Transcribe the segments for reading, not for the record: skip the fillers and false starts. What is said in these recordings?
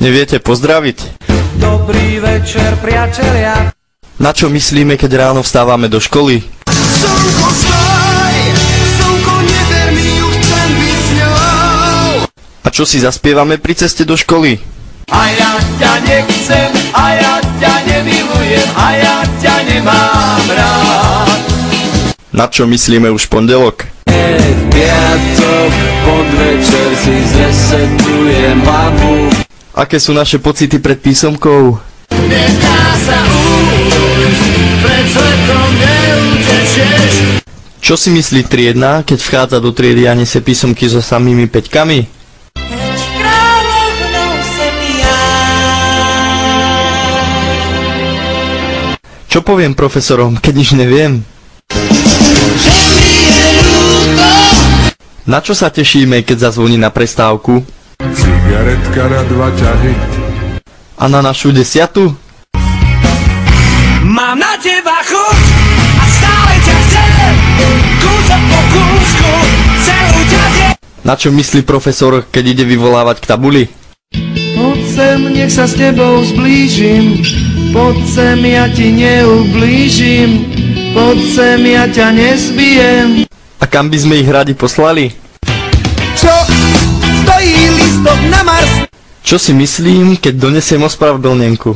Neviete pozdraviť? Dobrý večer, priatelia. Na čo myslíme, keď ráno vstávame do školy? Slnko svaj, slnko neber mi ju, chcem byť s ňou. A čo si zaspievame pri ceste do školy? A ja ťa nechcem, a ja ťa nemilujem, a ja ťa nemám rád. Na čo myslíme už pondelok? V piatok podvečer si zresetujem hlavu. Aké sú naše pocity pred písomkou? Nedá sa ujsť, pred svetom neutečieš. Čo si myslí triedna, keď vchádza do triedy a nesie písomky so samými peťkami? Čo poviem profesorom, keď nič neviem? Na čo sa tešíme, keď zazvoní na prestávku? Cigaretka na 2 ťahy. A na našu 10? Mám na teba chuť a stále ťa chcem, kúsok po kúsku, celú ťa de... Na čo myslí profesor, keď ide vyvolávať k tabuli? Poď sem, nech sa s tebou zblížim. Poď sem, ja ti neublížim. Poď sem, ja ťa nezbijem. A kam by sme ich radi poslali? Čo? Stojí lístok na Mars. Čo si myslím, keď donesiem ospravedlnenku?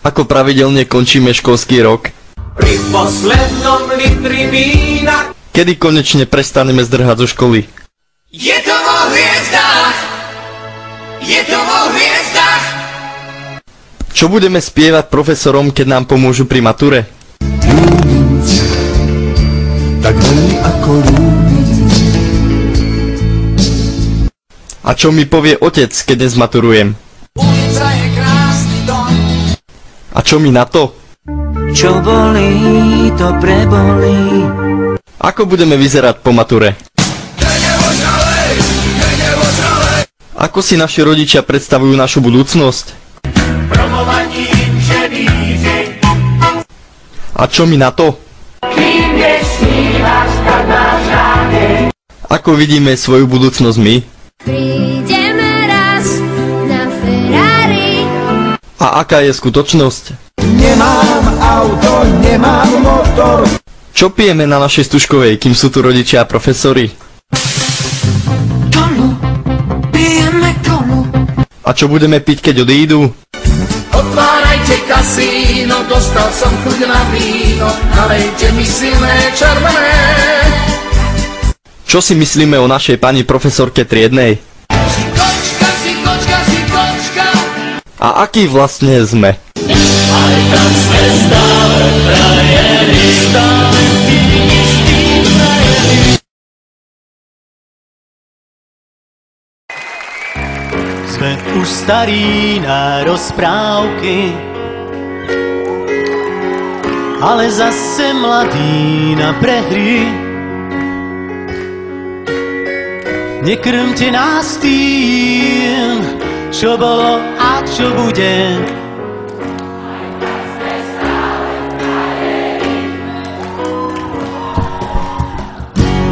Ako pravidelne končíme školský rok? Pri poslednom litri vína. Kedy konečne prestaneme zdrhať zo školy? Je to vo hviezdách. Je to vo hviezdách. Čo budeme spievať profesorom, keď nám pomôžu pri mature? Tak veľmi ako ľúbiť. A čo mi povie otec, keď nezmaturujem? Ulica je krásny dom. A čo mi na to? Čo bolí, to prebolí. Ako budeme vyzerať po mature? Ako si naši rodičia predstavujú našu budúcnosť? Promovaním ževízy. A čo mi na to? Ako vidíme svoju budúcnosť my? Prídeme raz na Ferrari. A aká je skutočnosť? Nemám auto, nemám motor. Čo pijeme na našej stužkovej, kým sú tu rodičia a profesori? Kolu, pijeme kolu. A čo budeme piť, keď odídu? Otvárajte kasíno, dostal som chuť na víno, nalejte mi silné červené. Čo si myslíme o našej pani profesorke triednej? Si kočka, si kočka, si kočka. A aký vlastne sme? Aj tak sme stále frajeri, stále tí istí frajeri. Sme už starí na rozprávky, ale zase mladí na prehry. Nekrmte nás tým, čo bolo a čo bude.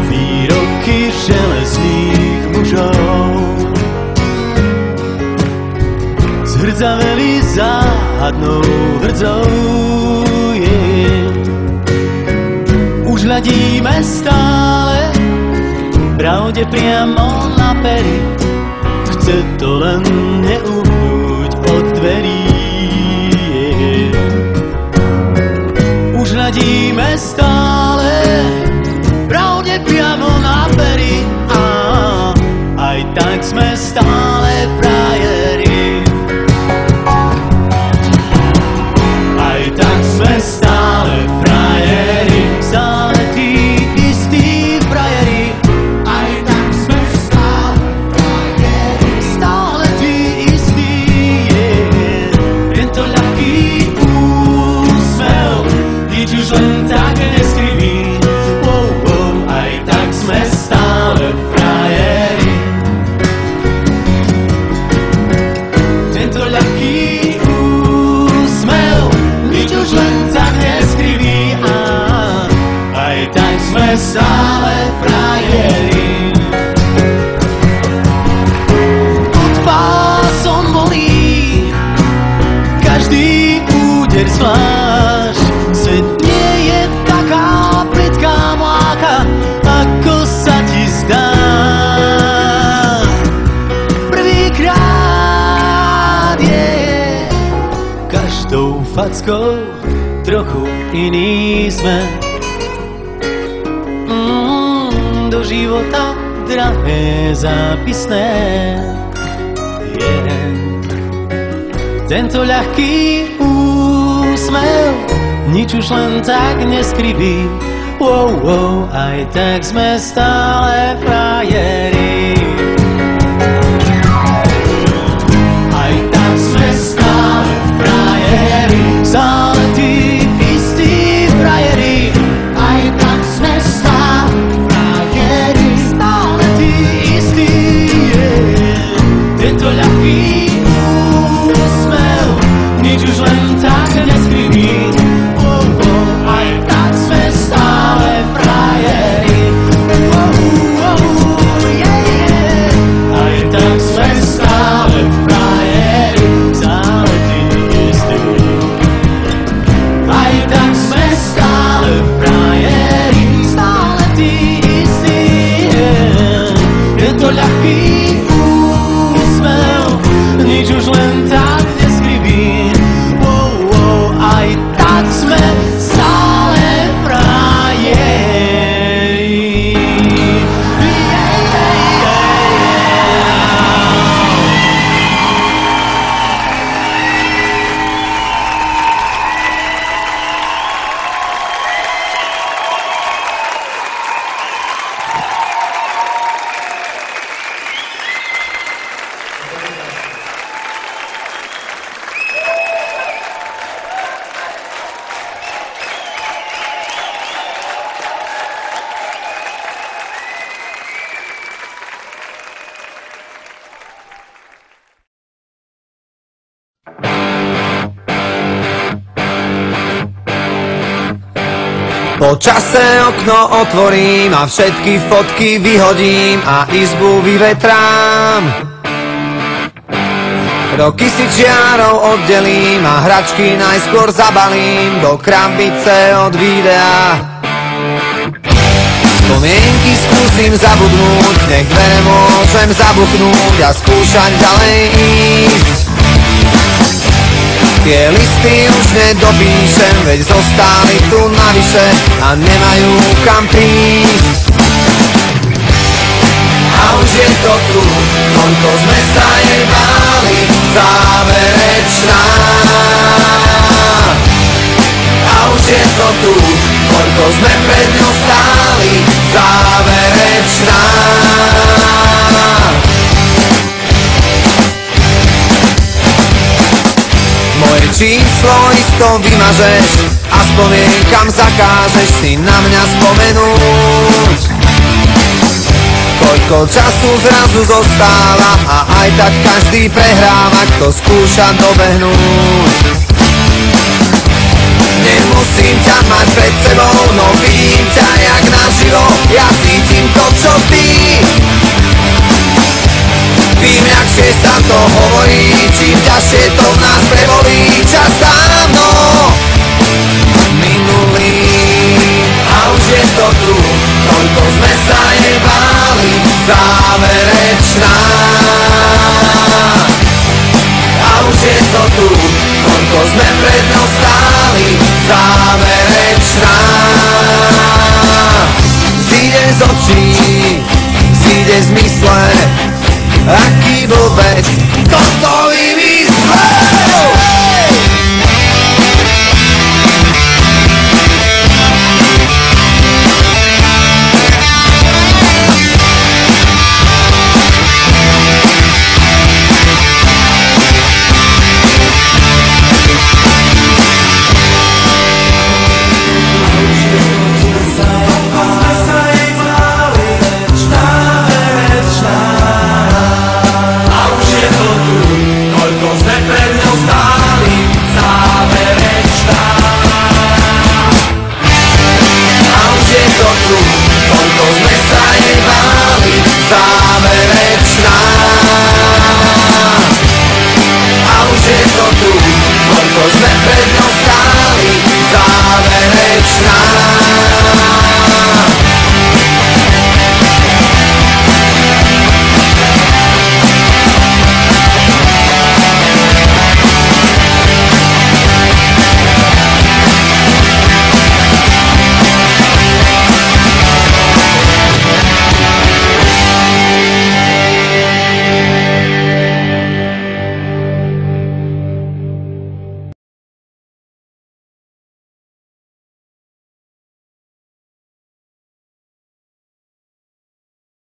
Výroky železných mužov zhrdzaveli záhadnou hrdzou. Už hľadíme stále pravde priamo na pery. Chce to len neuhnúť od dverí. Už hľadíme stále pravde priamo na pery. A aj tak sme stále frajeri. Aj tak sme stále frajeri. Stále tí istí frajeri. Aj tak sme stále frajeri. Stále tí istí, tento ľahký úsmev, nič už len tak neskriví. Aj tak sme stále frajeri. Tento ľahký úsmev, nič už len tak neskriví. Aj tak sme stále frajeri. frajeri. Pod pásom bolí každý úder zvlášť. Svet nie je taká plitká mláka, ako sa ti zdá. Prvýkrát je každou fackou trochu iný sme. Do života drahé zápisné je tento ľahký úsmev, nič už len tak neskriví. Aj tak sme stále frajeri. Aj tak sme stále frajeri, stále tí istí frajeri. Aj tak sme stále frajeri, stále tí istí. Tento ľahký úsmev, nič už len tak neskriví. Aj tak sme stále frajeri. Aj tak sme stále frajeri, stále tí istí. Aj tak sme stále frajeri, stále tí istí. Je to ľahký úsmev, nič už len tak neskriví. Aj tak sme stále frajeri. Po čase okno otvorím a všetky fotky vyhodím a izbu vyvetrám. Roky si čiarou oddelím a hračky najskôr zabalím do krabice od videa. Spomienky skúsim zabudnúť, nech dvere môžem zabuchnúť a skúšať ďalej ísť. Tie listy už nedopíšem, veď zostali tu navyše a nemajú kam prísť. A už je to tu, koľko sme sa jej báli, záverečná. A už je to tu, koľko sme pred ňou stáli, záverečná. Moje číslo isto vymažeš a spomienkam zakážeš si na mňa spomenúť. Koľko času zrazu zostáva a aj tak každý prehráva, kto skúša dobehnúť. Nemusím ťa mať pred sebou, no vidím ťa jak naživo, ja cítim to, čo ty. Tým ľahšie sa to hovorí, čím ťažšie to v nás prebolí. Čas dávno minulý a už je to tu, koľko sme sa jej báli, záverečná. A už je to tu, koľko sme pred ňou stáli, záverečná. Zíde z očí, zíde z mysle, aký blbec, toto